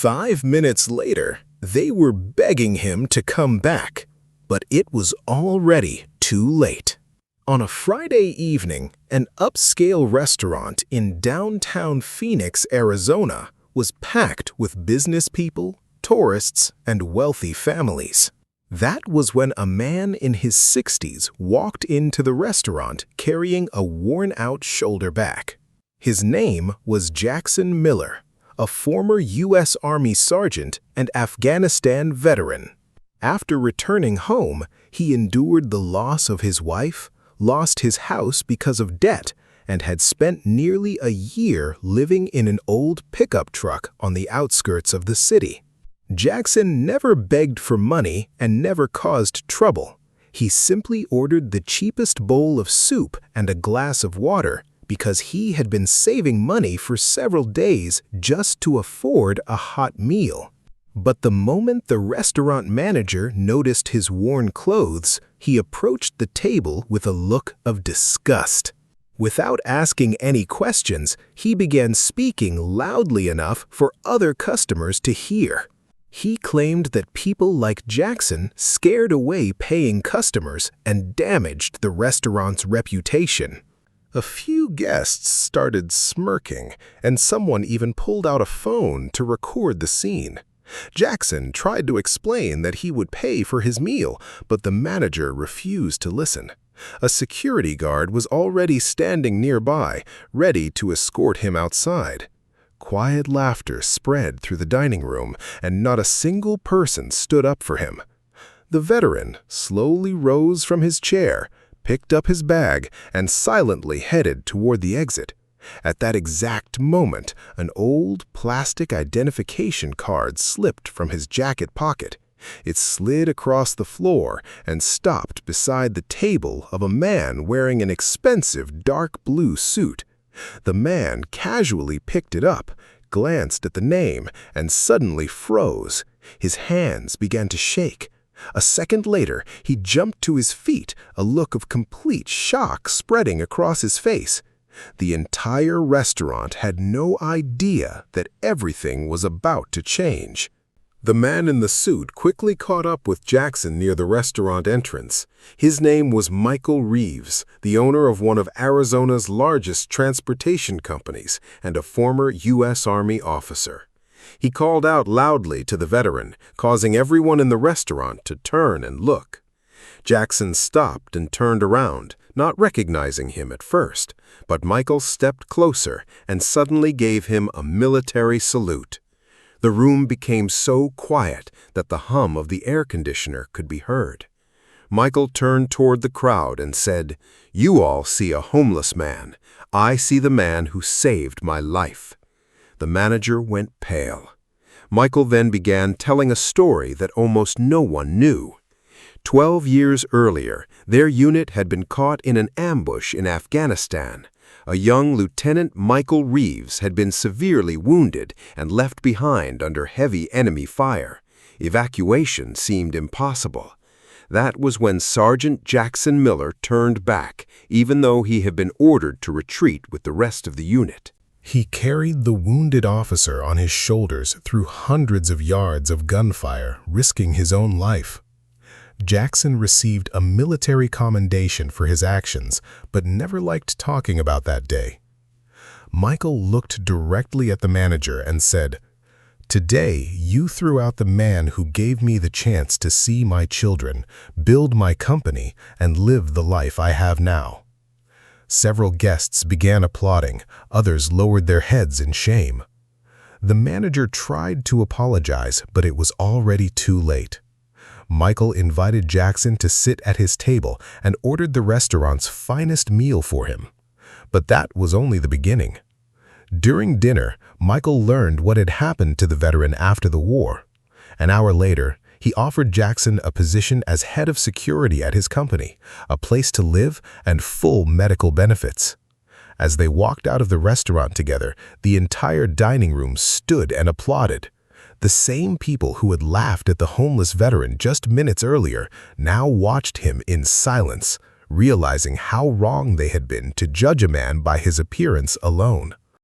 5 minutes later, they were begging him to come back, but it was already too late. On a Friday evening, an upscale restaurant in downtown Phoenix, Arizona, was packed with business people, tourists, and wealthy families. That was when a man in his 60s walked into the restaurant carrying a worn-out shoulder bag. His name was Jackson Miller, a former U.S. Army sergeant and Afghanistan veteran. After returning home, he endured the loss of his wife, lost his house because of debt, and had spent nearly a year living in an old pickup truck on the outskirts of the city. Jackson never begged for money and never caused trouble. He simply ordered the cheapest bowl of soup and a glass of water because he had been saving money for several days just to afford a hot meal. But the moment the restaurant manager noticed his worn clothes, he approached the table with a look of disgust. Without asking any questions, he began speaking loudly enough for other customers to hear. He claimed that people like Jackson scared away paying customers and damaged the restaurant's reputation. A few guests started smirking, and someone even pulled out a phone to record the scene. Jackson tried to explain that he would pay for his meal, but the manager refused to listen. A security guard was already standing nearby, ready to escort him outside. Quiet laughter spread through the dining room, and not a single person stood up for him. The veteran slowly rose from his chair, picked up his bag, and silently headed toward the exit. At that exact moment, an old plastic identification card slipped from his jacket pocket. It slid across the floor and stopped beside the table of a man wearing an expensive dark blue suit. The man casually picked it up, glanced at the name, and suddenly froze. His hands began to shake. A second later, he jumped to his feet, a look of complete shock spreading across his face. The entire restaurant had no idea that everything was about to change. The man in the suit quickly caught up with Jackson near the restaurant entrance. His name was Michael Reeves, the owner of one of Arizona's largest transportation companies and a former U.S. Army officer. He called out loudly to the veteran, causing everyone in the restaurant to turn and look. Jackson stopped and turned around, not recognizing him at first, but Michael stepped closer and suddenly gave him a military salute. The room became so quiet that the hum of the air conditioner could be heard. Michael turned toward the crowd and said, "You all see a homeless man. I see the man who saved my life." The manager went pale. Michael then began telling a story that almost no one knew. 12 years earlier, their unit had been caught in an ambush in Afghanistan. A young Lieutenant Michael Reeves had been severely wounded and left behind under heavy enemy fire. Evacuation seemed impossible. That was when Sergeant Jackson Miller turned back, even though he had been ordered to retreat with the rest of the unit. He carried the wounded officer on his shoulders through hundreds of yards of gunfire, risking his own life. Jackson received a military commendation for his actions, but never liked talking about that day. Michael looked directly at the manager and said, "Today, you threw out the man who gave me the chance to see my children, build my company, and live the life I have now." Several guests began applauding, others lowered their heads in shame. The manager tried to apologize, but it was already too late. Michael invited Jackson to sit at his table and ordered the restaurant's finest meal for him. But that was only the beginning. During dinner, Michael learned what had happened to the veteran after the war. An hour later, he offered Jackson a position as head of security at his company, a place to live, and full medical benefits. As they walked out of the restaurant together, the entire dining room stood and applauded. The same people who had laughed at the homeless veteran just minutes earlier now watched him in silence, realizing how wrong they had been to judge a man by his appearance alone.